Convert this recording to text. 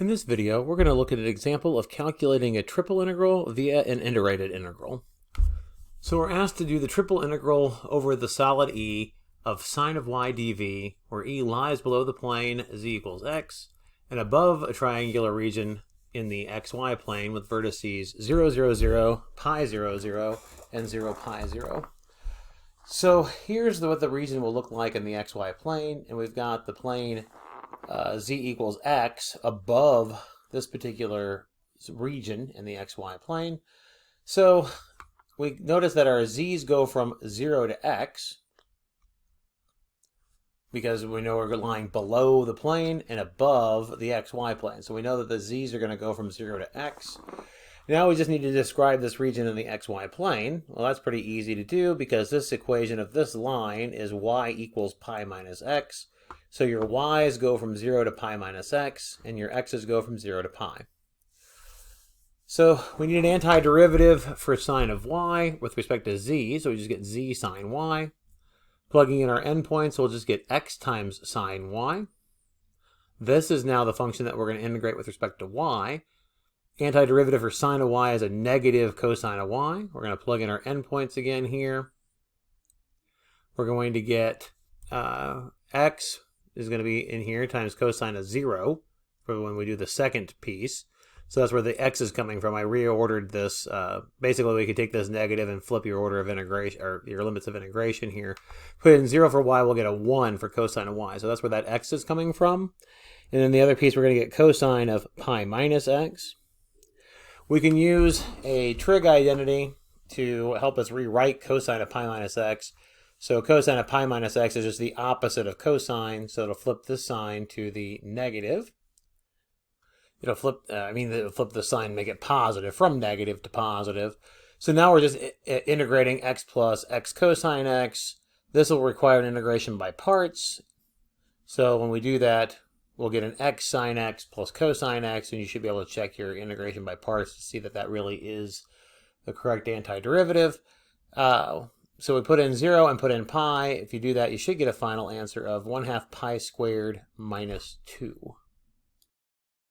In this video, we're going to look at an example of calculating a triple integral via an iterated integral. So we're asked to do the triple integral over the solid E of sine of y dv, where E lies below the plane z equals x, and above a triangular region in the xy plane with vertices 0, 0, 0, pi 0, 0, and 0, pi 0. So here's what the region will look like in the xy plane, and we've got the plane z equals x above this particular region in the xy plane. So we notice that our z's go from 0 to x because we know we're lying below the plane and above the xy plane. So we know that the z's are going to go from 0 to x. Now we just need to describe this region in the xy plane. Well, that's pretty easy to do because this equation of this line is y equals pi minus x. So your y's go from 0 to pi minus x, and your x's go from 0 to pi. So we need an antiderivative for sine of y with respect to z, so we just get z sine y. Plugging in our endpoints, we'll just get x times sine y. This is now the function that we're going to integrate with respect to y. Antiderivative for sine of y is a negative cosine of y. We're going to plug in our endpoints again here. We're going to get x is going to be in here times cosine of 0 for when we do the second piece. So that's where the x is coming from. I reordered this. Basically, we could take this negative and flip your order of integration, or your limits of integration here. Put in 0 for y, we'll get a 1 for cosine of y. So that's where that x is coming from. And then the other piece, we're going to get cosine of pi minus x. We can use a trig identity to help us rewrite cosine of pi minus x. So cosine of pi minus x is just the opposite of cosine, so it'll flip this sign to the negative. It'll flip the sign, make it positive, from negative to positive. So now we're just integrating x plus x cosine x. This will require an integration by parts. So when we do that, we'll get an x sine x plus cosine x, and you should be able to check your integration by parts to see that that really is the correct antiderivative. So we put in 0 and put in pi. If you do that, you should get a final answer of 1/2 pi squared minus 2.